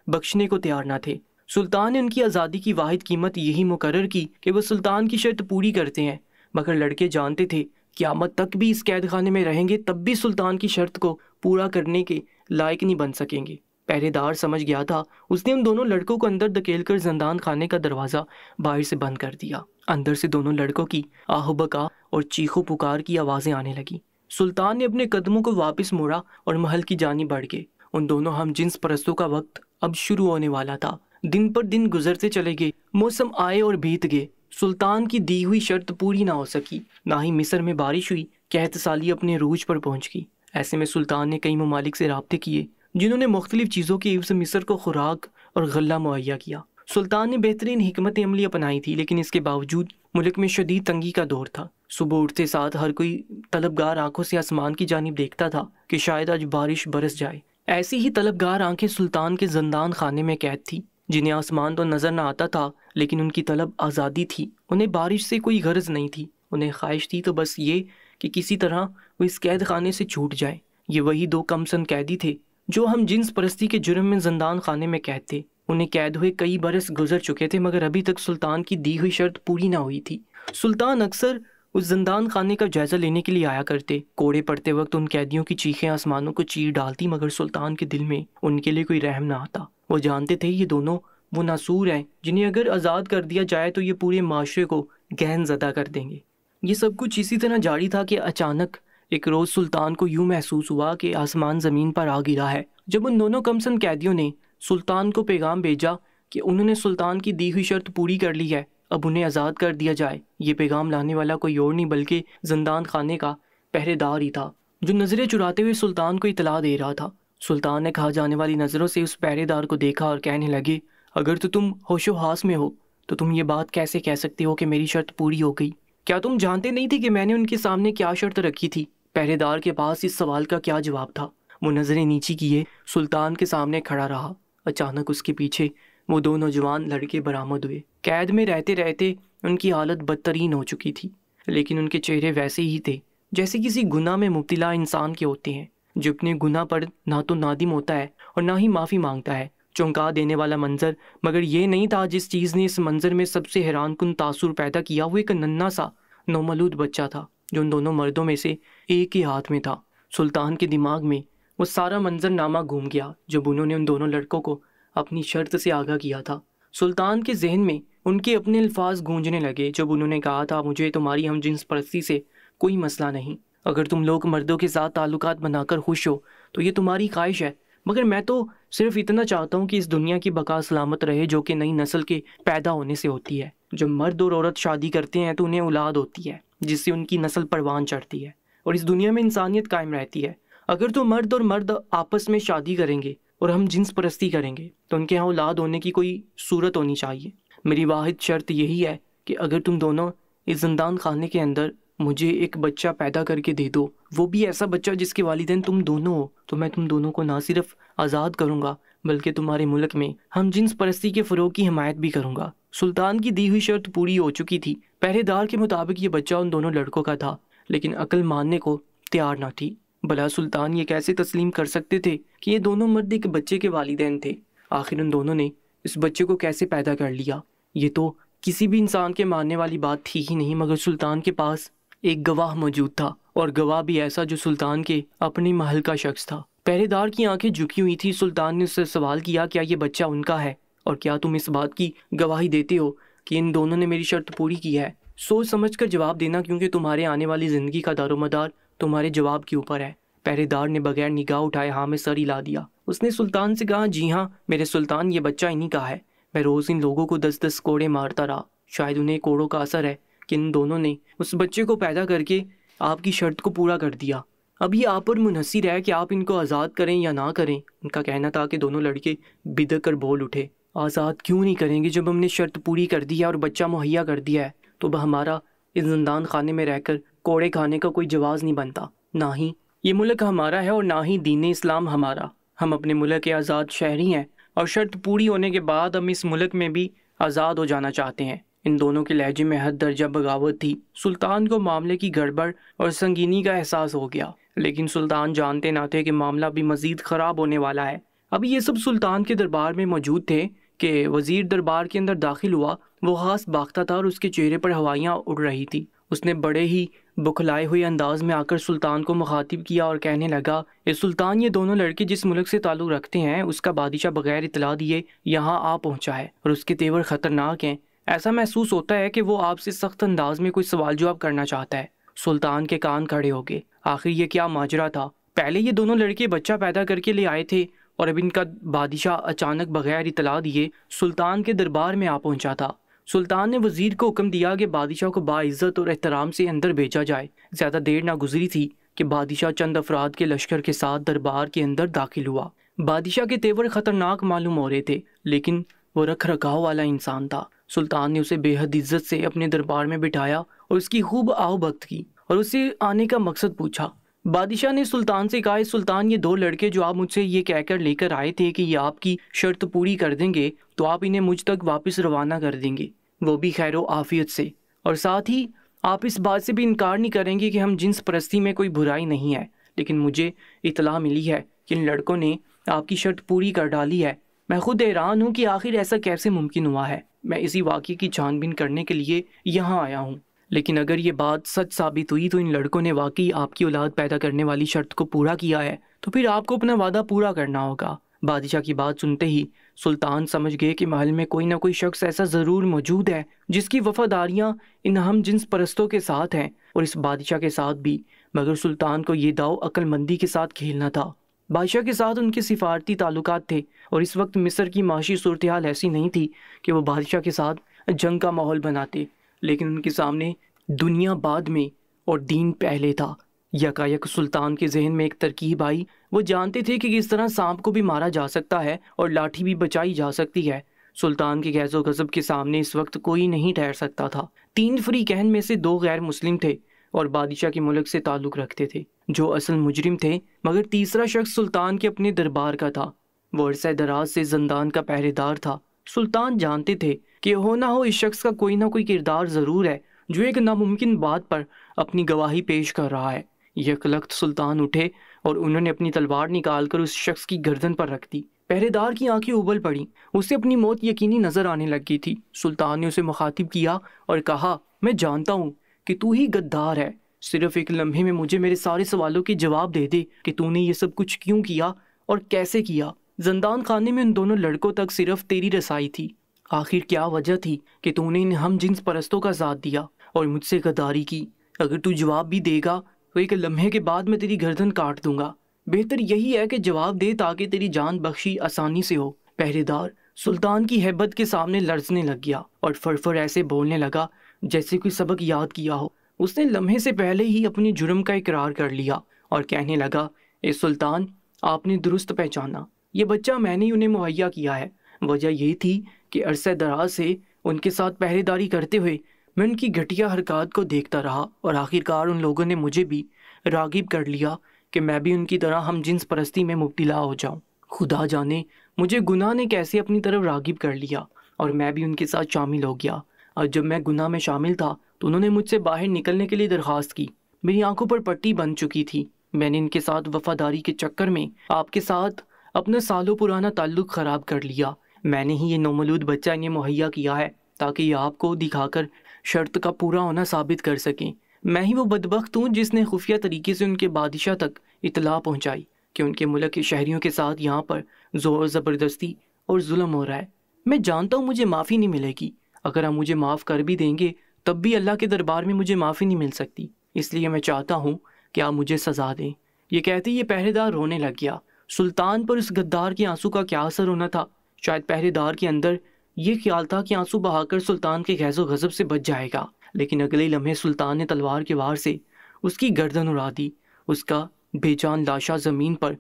بخشنے کو تیار نہ تھے۔ سلطان نے ان کی آزادی کی واحد قیمت یہی مقرر کی کہ وہ سلطان کی شرط پوری کرتے ہیں، مگر لڑکے جانتے تھے قیامت تک بھی اس قید خانے میں رہیں گے تب بھی سلطان کی شرط کو پورا کرنے کے لائق نہیں بن سکیں گے۔ پہرے دار سمجھ گیا تھا، اس نے ان دونوں لڑکوں کو اندر دھکیل کر زندان خانے کا دروازہ باہر سے بند کر دیا۔ اندر سے دونوں لڑکوں کی آہ و بکا اور چیخو پکار کی آوازیں آنے لگی۔ سلطان نے اپنے قدموں کو واپس موڑا اور محل کی جانب بڑھ گئے۔ ان دونوں ہم جنس پرستوں کا وقت اب شروع ہونے والا تھا۔ دن پر دن گزرتے چلے گئے، موسم آئے اور بیت گئے، سلطان کی دی ہوئی شرط پوری نہ ہو سکی، نہ ہی مصر میں بارش ہوئی۔ قحط سالی اپنے عروج پر پہنچ گئی۔ ایسے میں سلطان نے کئی ممالک سے رابطے کیے جنہوں نے مختلف چیزوں کے عوض مصر کو خوراک اور غلہ مہیا کیا۔ سلطان نے بہترین حکمت عملی اپنائی تھی، لیکن اس کے باوجود ملک میں شدید تنگی کا دور تھا۔ صبح اٹھتے ساتھ ہر کوئی طلبگار آنکھوں سے آسمان کی جانب دیکھتا تھا کہ شاید آج بارش برس جائے۔ ایسی ہی طلبگار آنکھیں سلطان کے زندان خانے میں قید تھی، جنہیں آسمان تو نظر نہ آتا تھا، لیکن ان کی طلب آزادی تھی۔ انہیں بارش سے کوئی غرض نہیں تھی، انہیں خواہش تھی تو بس یہ کہ کسی طرح وہ اس قید خانے سے چھوٹ جائے۔ یہ وہی دو کم سن قیدی تھے جو ہم جنس پرستی کے جرم میں زندان خانے میں قید تھے۔ انہیں قید ہوئے کئی برس گزر چکے تھے، مگر ابھی تک سلطان کی دی ہوئی شرط پوری نہ ہوئی تھی۔ سلطان اکثر اس زندان خانے کا جائزہ لینے کے لیے آیا کرتے۔ کوڑے پڑتے وقت ان قیدیوں کی چیخیں آسمانوں کو چیر ڈالتی، مگر سلطان کے دل میں ان کے لیے کوئی رحم نہ آتا۔ وہ جانتے تھے یہ دونوں وہ ناسور ہیں جنہیں اگر آزاد کر دیا جائے تو یہ پورے معاشرے کو گہن زدہ کر دیں گے۔ یہ سب کچھ اسی طرح جاری تھا کہ اچانک ایک روز سلطان کو یوں محسوس ہوا کہ آسمان زمین پر آ گرا ہے۔ جب ان دونوں کمسن قیدیوں نے سلطان کو پیغام بھیجا کہ انہوں نے سلطان کی دی ہوئی شرط پوری کر لی ہے، اب انہیں آزاد کر دیا جائے، یہ پیغام لانے والا کوئی اور نہیں بلکہ زندان خانے کا پہرے دار ہی تھا، جو نظریں چراتے ہوئے سلطان کو اطلاع دے رہا تھا۔ سلطان نے کھا جانے والی نظروں سے اس پہرے دار کو دیکھا اور کہنے لگے، اگر تو تم ہوش و حواس میں ہو تو تم یہ بات کیسے کہہ سکتے ہو کہ میری شرط پوری ہو گئی؟ کیا تم جانتے نہیں تھے کہ میں نے ان کے سامنے کیا شرط رکھی تھی؟ پہرے دار کے پاس اس سوال کا کیا جواب تھا؟ وہ نظریں نیچی کیے سلطان کے سامنے کھڑا رہا۔ اچانک اس کے پیچھے وہ دو نوجوان لڑکے برآمد ہوئے۔ قید میں رہتے رہتے ان کی حالت بدترین ہو چکی تھی، لیکن ان کے چہرے ویسے ہی تھے جیسے کسی گناہ میں مبتلا انسان کے ہوتے ہیں، جو اپنے گناہ پر نہ تو نادم ہوتا ہے اور نہ ہی معافی مانگتا ہے۔ چونکا دینے والا منظر، مگر یہ نہیں تھا جس چیز نے اس منظر میں سب سے حیران کن تاثر پیدا کیا۔ وہ ایک ننھا سا نومولود بچہ تھا جو ان دونوں مردوں میں سے ایک کے ہاتھ میں تھا۔ سلطان کے دماغ میں وہ سارا منظر نامہ گھوم گیا جب انہوں نے ان دونوں لڑکوں کو اپنی شرط سے آگاہ کیا تھا۔ سلطان کے ذہن میں ان کے اپنے الفاظ گونجنے لگے جب انہوں نے کہا تھا، مجھے تمہاری ہم جنس پرستی سے کوئی مسئلہ نہیں، اگر تم لوگ مردوں کے ساتھ تعلقات بنا کر خوش ہو تو یہ تمہاری خواہش ہے، مگر میں تو صرف اتنا چاہتا ہوں کہ اس دنیا کی بقا سلامت رہے جو کہ نئی نسل کے پیدا ہونے سے ہوتی ہے۔ جب مرد اور عورت شادی کرتے ہیں تو انہیں اولاد ہوتی ہے جس سے ان کی نسل پروان چڑھتی ہے اور اس دنیا میں انسانیت قائم رہتی ہے۔ اگر تو مرد اور مرد آپس میں شادی کریں گے اور ہم جنس پرستی کریں گے تو ان کے ہاں اولاد ہونے کی کوئی صورت ہونی چاہیے۔ میری واحد شرط یہی ہے کہ اگر تم دونوں اس زندان خانے کے اندر مجھے ایک بچہ پیدا کر کے دے دو، وہ بھی ایسا بچہ جس کے والدین تم دونوں ہو، تو میں تم دونوں کو نہ صرف آزاد کروں گا بلکہ تمہارے ملک میں ہم جنس پرستی کے فروغ کی حمایت بھی کروں گا۔ سلطان کی دی ہوئی شرط پوری ہو چکی تھی۔ پہرے دار کے مطابق یہ بچہ ان دونوں لڑکوں کا تھا، لیکن عقل ماننے کو تیار نہ تھی۔ بھلا سلطان یہ کیسے تسلیم کر سکتے تھے کہ یہ دونوں مرد ایک بچے کے والدین تھے؟ آخر ان دونوں نے اس بچے کو کیسے پیدا کر لیا؟ یہ تو کسی بھی انسان کے ماننے والی بات تھی ہی نہیں، مگر سلطان کے پاس ایک گواہ موجود تھا، اور گواہ بھی ایسا جو سلطان کے اپنے محل کا شخص تھا۔ پہرے دار کی آنکھیں جھکی ہوئی تھی۔ سلطان نے اس سے سوال کیا، کیا یہ بچہ ان کا ہے، اور کیا تم اس بات کی گواہی دیتے ہو کہ ان دونوں نے میری شرط پوری کی ہے؟ سوچ سمجھ کر جواب دینا، کیونکہ تمہارے آنے والی زندگی کا دار و مدار تمہارے جواب کے اوپر ہے۔ پہرے دار نے بغیر نگاہ اٹھائے ہاں میں سر ہلا دیا۔ اس نے سلطان سے کہا، جی ہاں میرے سلطان، یہ بچہ انہی کا ہے۔ میں روز ان لوگوں کو 10 کوڑے مارتا رہا، شاید انہیں کوڑوں کا اثر ہے کہ ان دونوں نے اس بچے کو پیدا کر کے آپ کی شرط کو پورا کر دیا۔ اب یہ آپ پر منحصر ہے کہ آپ ان کو آزاد کریں یا نہ کریں۔ ان کا کہنا تھا کہ دونوں لڑکے بدک کر بول اٹھے، آزاد کیوں نہیں کریں گے؟ جب ہم نے شرط پوری کر دی ہے اور بچہ مہیا کر دیا ہے تو اب ہمارا اس زندان خانے میں رہ کر کوڑے کھانے کا کوئی جواز نہیں بنتا۔ نہ ہی یہ ملک ہمارا ہے اور نہ ہی دین اسلام ہمارا۔ ہم اپنے ملک کے آزاد شہری ہیں اور شرط پوری ہونے کے بعد ہم اس ملک میں بھی آزاد ہو جانا چاہتے ہیں۔ ان دونوں کے لہجے میں حد درجہ بغاوت تھی۔ سلطان کو معاملے کی گڑبڑ اور سنگینی کا احساس ہو گیا، لیکن سلطان جانتے نہ تھے کہ معاملہ بھی مزید خراب ہونے والا ہے۔ ابھی یہ سب سلطان کے دربار میں موجود تھے کہ وزیر دربار کے اندر داخل ہوا۔ وہ خاص باختہ تھا اور اس کے چہرے پر ہوائیاں اڑ رہی تھی۔ اس نے بڑے ہی بکھلائے ہوئے انداز میں آ کر سلطان کو مخاطب کیا اور کہنے لگا، اے سلطان، یہ دونوں لڑکے جس ملک سے تعلق رکھتے ہیں اس کا بادشاہ بغیر اطلاع دیے یہاں آ پہنچا ہے اور اس کے تیور خطرناک ہیں۔ ایسا محسوس ہوتا ہے کہ وہ آپ سے سخت انداز میں کوئی سوال جواب کرنا چاہتا ہے۔ سلطان کے کان کھڑے ہو گئے۔ آخر یہ کیا ماجرا تھا؟ پہلے یہ دونوں لڑکے بچہ پیدا کر کے لے آئے تھے اور اب ان کا بادشاہ اچانک بغیر اطلاع دیے سلطان کے دربار میں آ پہنچا تھا۔ سلطان نے وزیر کو حکم دیا کہ بادشاہ کو باعزت اور احترام سے اندر بھیجا جائے۔ زیادہ دیر نہ گزری تھی کہ بادشاہ چند افراد کے لشکر کے ساتھ دربار کے اندر داخل ہوا۔ بادشاہ کے تیور خطرناک معلوم ہو رہے تھے، لیکن وہ رکھ رکھاؤ والا انسان تھا۔ سلطان نے اسے بے حد عزت سے اپنے دربار میں بٹھایا اور اس کی خوب آؤ بھگت کی اور اسے آنے کا مقصد پوچھا۔ بادشاہ نے سلطان سے کہا، سلطان، یہ دو لڑکے جو آپ مجھ سے یہ کہہ کر لے کر آئے تھے کہ یہ آپ کی شرط پوری کر دیں گے تو آپ انہیں مجھ تک واپس روانہ کر دیں گے، وہ بھی خیر و عافیت سے، اور ساتھ ہی آپ اس بات سے بھی انکار نہیں کریں گے کہ ہم جنس پرستی میں کوئی برائی نہیں ہے، لیکن مجھے اطلاع ملی ہے کہ ان لڑکوں نے آپ کی شرط پوری کر ڈالی ہے۔ میں خود حیران ہوں کہ آخر ایسا کیسے ممکن ہوا ہے۔ میں اسی واقعے کی چھان بین کرنے کے لیے یہاں آیا ہوں، لیکن اگر یہ بات سچ ثابت ہوئی تو ان لڑکوں نے واقعی آپ کی اولاد پیدا کرنے والی شرط کو پورا کیا ہے، تو پھر آپ کو اپنا وعدہ پورا کرنا ہوگا۔ بادشاہ کی بات سنتے ہی سلطان سمجھ گئے کہ محل میں کوئی نہ کوئی شخص ایسا ضرور موجود ہے جس کی وفاداریاں ان ہم جنس پرستوں کے ساتھ ہیں اور اس بادشاہ کے ساتھ بھی، مگر سلطان کو یہ داؤ عقل مندی کے ساتھ کھیلنا تھا۔ بادشاہ کے ساتھ ان کے سفارتی تعلقات تھے اور اس وقت مصر کی معاشی صورتحال ایسی نہیں تھی کہ وہ بادشاہ کے ساتھ جنگ کا ماحول بناتے، لیکن ان کے سامنے دنیا بعد میں اور دین پہلے تھا۔ یکایک سلطان کے ذہن میں ایک ترکیب آئی۔ وہ جانتے تھے کہ کس طرح سانپ کو بھی مارا جا سکتا ہے اور لاٹھی بھی بچائی جا سکتی ہے۔ سلطان کے غیظ و غضب کے سامنے اس وقت کوئی نہیں ٹھہر سکتا تھا۔ 3 فریقین میں سے 2 غیر مسلم تھے اور بادشاہ کے ملک سے تعلق رکھتے تھے جو اصل مجرم تھے، مگر تیسرا شخص سلطان کے اپنے دربار کا تھا۔ وہ عرصہ دراز سے زندان کا پہرے دار تھا۔ سلطان جانتے تھے کہ ہو نہ ہو اس شخص کا کوئی نہ کوئی کردار ضرور ہے جو ایک ناممکن بات پر اپنی گواہی پیش کر رہا ہے۔ یک لخت سلطان اٹھے اور انہوں نے اپنی تلوار نکال کر اس شخص کی گردن پر رکھ دی۔ پہرے دار کی آنکھیں ابل پڑیں، اسے اپنی موت یقینی نظر آنے لگی تھی۔ سلطان نے اسے مخاطب کیا اور کہا، میں جانتا ہوں کہ تو ہی غدار ہے، صرف ایک لمحے میں مجھے میرے سارے سوالوں کے جواب دے دے کہ تو نے یہ سب کچھ کیوں کیا اور کیسے کیا۔ زندان خانے میں ان دونوں لڑکوں تک صرف تیری رسائی تھی۔ آخر کیا وجہ تھی کہ تو نے ان ہم جنس پرستوں کا ساتھ دیا اور مجھ سے غداری کی؟ اگر تو جواب بھی دے گا تو ایک لمحے کے بعد میں تیری گردن کاٹ دوں گا۔ بہتر یہی ہے کہ جواب دے تاکہ تیری جان بخشی آسانی سے ہو۔ پہرے دار سلطان کی ہیبت کے سامنے لرزنے لگ گیا اور فرفر ایسے بولنے لگا جیسے کوئی سبق یاد کیا ہو۔ اس نے لمحے سے پہلے ہی اپنی جرم کا اقرار کر لیا اور کہنے لگا، اے سلطان، آپ نے درست پہچانا، یہ بچہ میں نے انہیں مہیا کیا ہے۔ وجہ یہ تھی کہ عرصہ دراز سے ان کے ساتھ پہرے داری کرتے ہوئے میں ان کی گھٹیا حرکات کو دیکھتا رہا اور آخرکار ان لوگوں نے مجھے بھی راغب کر لیا کہ میں بھی ان کی طرح ہم جنس پرستی میں مبتلا ہو جاؤں۔ خدا جانے مجھے گناہ نے کیسے اپنی طرف راغب کر لیا اور میں بھی ان کے ساتھ شامل ہو گیا۔ اور جب میں گناہ میں شامل تھا تو انہوں نے مجھ سے باہر نکلنے کے لیے درخواست کی۔ میری آنکھوں پر پٹی بن چکی تھی۔ میں نے ان کے ساتھ وفاداری کے چکر میں آپ کے ساتھ اپنا سالوں پرانا تعلق خراب کر لیا۔ میں نے ہی یہ نومولود بچہ انہیں مہیا کیا ہے تاکہ یہ آپ کو دکھا کر شرط کا پورا ہونا ثابت کر سکیں۔ میں ہی وہ بدبخت ہوں جس نے خفیہ طریقے سے ان کے بادشاہ تک اطلاع پہنچائی کہ ان کے ملک کے شہریوں کے ساتھ یہاں پر زور زبردستی اور ظلم ہو رہا ہے۔ میں جانتا ہوں مجھے معافی نہیں ملے گی، اگر آپ مجھے معاف کر بھی دیں گے تب بھی اللہ کے دربار میں مجھے معافی نہیں مل سکتی، اس لیے میں چاہتا ہوں کہ آپ مجھے سزا دیں۔ یہ کہتے یہ پہرے دار رونے لگ گیا۔ سلطان پر اس غدار کے آنسو کا کیا اثر ہونا تھا؟ شاید پہرے دار کے اندر یہ خیال تھا کہ آنسو بہا کر سلطان کے غیظ و غضب سے بچ جائے گا، لیکن اگلے لمحے سلطان نے تلوار کے وار سے اس کی گردن اڑا دی۔ اس کا بے جان لاشا زمین پر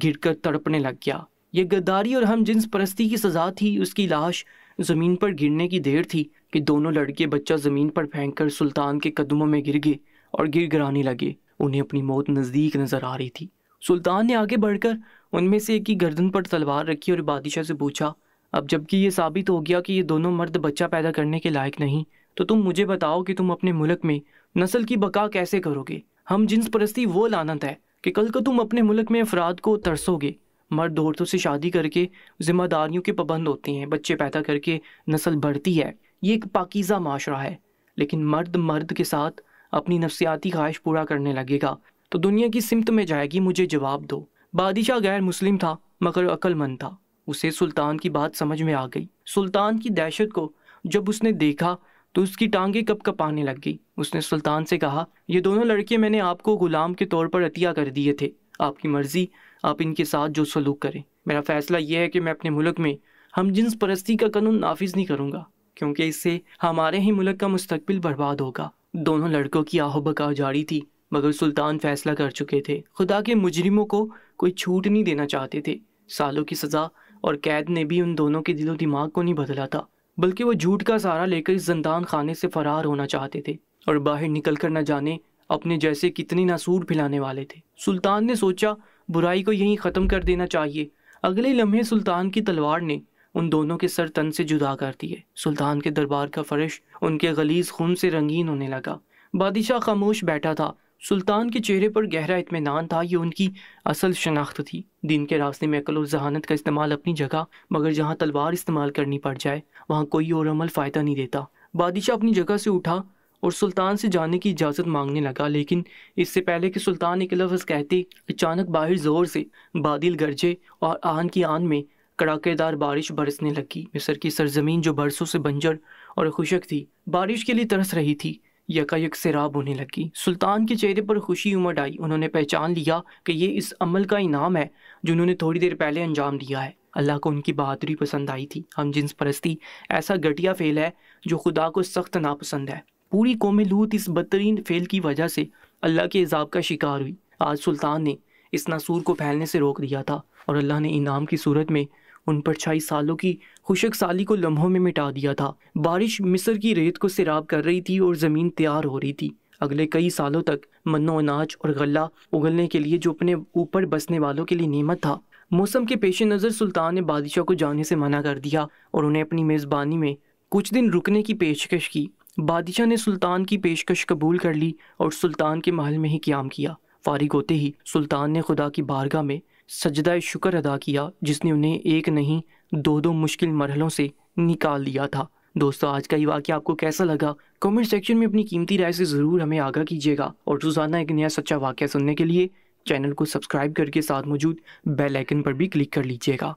گر کر تڑپنے لگ گیا۔ یہ غداری اور ہم جنس پرستی کی سزا تھی۔ اس کی لاش زمین پر گرنے کی دیر تھی کہ دونوں لڑکے بچہ زمین پر پھینک کر سلطان کے قدموں میں گر گئے اور گر گرانے لگے۔ انہیں اپنی موت نزدیک نظر آ رہی تھی۔ سلطان نے آگے بڑھ کر ان میں سے ایک کی گردن پر تلوار رکھی اور بادشاہ سے پوچھا، اب جب کہ یہ ثابت ہو گیا کہ یہ دونوں مرد بچہ پیدا کرنے کے لائق نہیں، تو تم مجھے بتاؤ کہ تم اپنے ملک میں نسل کی بقا کیسے کرو گے؟ ہم جنس پرستی وہ لعنت ہے کہ کل کو تم اپنے ملک میں افراد کو ترسو گے۔ مرد عورتوں سے شادی کر کے ذمہ داریوں کے پابند ہوتے ہیں، بچے پیدا کر کے نسل بڑھتی ہے، یہ ایک پاکیزہ معاشرہ ہے۔ لیکن مرد کے ساتھ اپنی نفسیاتی خواہش پورا کرنے لگے گا تو دنیا کی سمت میں جائے گی، مجھے جواب دو۔ بادشاہ غیر مسلم تھا مگر عقل مند تھا، اسے سلطان کی بات سمجھ میں آ گئی۔ سلطان کی دہشت کو جب اس نے دیکھا تو اس کی ٹانگیں کپ کپانے لگ گئی۔ اس نے سلطان سے کہا، یہ دونوں لڑکے میں نے آپ کو غلام کے طور پر عطیہ کر دیے تھے، آپ کی مرضی، آپ ان کے ساتھ جو سلوک کریں۔ میرا فیصلہ یہ ہے کہ میں اپنے ملک میں ہم جنس پرستی کا قانون نافذ نہیں کروں گا، کیونکہ اس سے ہمارے ہی ملک کا مستقبل برباد ہوگا۔ دونوں لڑکوں کی آہو بکا جاری تھی، مگر سلطان فیصلہ کر چکے تھے۔ خدا کے مجرموں کو کوئی چھوٹ نہیں دینا چاہتے تھے۔ سالوں کی سزا اور قید نے بھی ان دونوں کے دل و دماغ کو نہیں بدلا تھا، بلکہ وہ جھوٹ کا سہارا لے کر اس زندان خانے سے فرار ہونا چاہتے تھے اور باہر نکل کر نہ جانے اپنے جیسے کتنی ناسور پھیلانے والے تھے۔ سلطان نے سوچا برائی کو یہیں ختم کر دینا چاہیے۔ اگلے لمحے سلطان کی تلوار نے ان دونوں کے سر تن سے جدا کر دیے۔ سلطان کے دربار کا فرش ان کے غلیظ خون سے رنگین ہونے لگا۔ بادشاہ خاموش بیٹھا تھا۔ سلطان کے چہرے پر گہرا اطمینان تھا، یہ ان کی اصل شناخت تھی۔ دین کے راستے میں عقل و ذہانت کا استعمال اپنی جگہ، مگر جہاں تلوار استعمال کرنی پڑ جائے وہاں کوئی اور عمل فائدہ نہیں دیتا۔ بادشاہ اپنی جگہ سے اٹھا اور سلطان سے جانے کی اجازت مانگنے لگا، لیکن اس سے پہلے کہ سلطان ایک لفظ کہتے، اچانک باہر زور سے بادل گرجے اور آن کی آن میں کڑاکے دار بارش برسنے لگی۔ مصر کی سرزمین جو برسوں سے بنجر اور خشک تھی، بارش کے لیے ترس رہی تھی، یکایک سیراب ہونے لگی۔ سلطان کے چہرے پر خوشی امڑ آئی۔ انہوں نے پہچان لیا کہ یہ اس عمل کا انعام ہے جو انہوں نے تھوڑی دیر پہلے انجام دیا ہے۔ اللہ کو ان کی بہادری پسند آئی تھی۔ ہم جنس پرستی ایسا گھٹیا فعل ہے جو خدا کو سخت ناپسند ہے۔ پوری قوم لوط اس بدترین فعل کی وجہ سے اللہ کے عذاب کا شکار ہوئی۔ آج سلطان نے اس ناسور کو پھیلنے سے روک دیا تھا اور اللہ نے انعام کی صورت میں ان پر 26 سالوں کی خشک سالی کو لمحوں میں مٹا دیا تھا۔ بارش مصر کی ریت کو سیراب کر رہی تھی اور زمین تیار ہو رہی تھی اگلے کئی سالوں تک من و اناج اور غلہ اگلنے کے لیے، جو اپنے اوپر بسنے والوں کے لیے نعمت تھا۔ موسم کے پیش نظر سلطان نے بادشاہ کو جانے سے منع کر دیا اور انہیں اپنی میزبانی میں کچھ دن رکنے کی پیشکش کی۔ بادشاہ نے سلطان کی پیشکش قبول کر لی اور سلطان کے محل میں ہی قیام کیا۔ فارغ ہوتے ہی سلطان نے خدا کی بارگاہ میں سجدہ شکر ادا کیا، جس نے انہیں ایک نہیں دو مشکل مرحلوں سے نکال دیا تھا۔ دوستو، آج کا یہ واقعہ آپ کو کیسا لگا؟ کمنٹ سیکشن میں اپنی قیمتی رائے سے ضرور ہمیں آگاہ کیجیے گا، اور روزانہ ایک نیا سچا واقعہ سننے کے لیے چینل کو سبسکرائب کر کے ساتھ موجود بیل آئکن پر بھی کلک کر لیجیے گا۔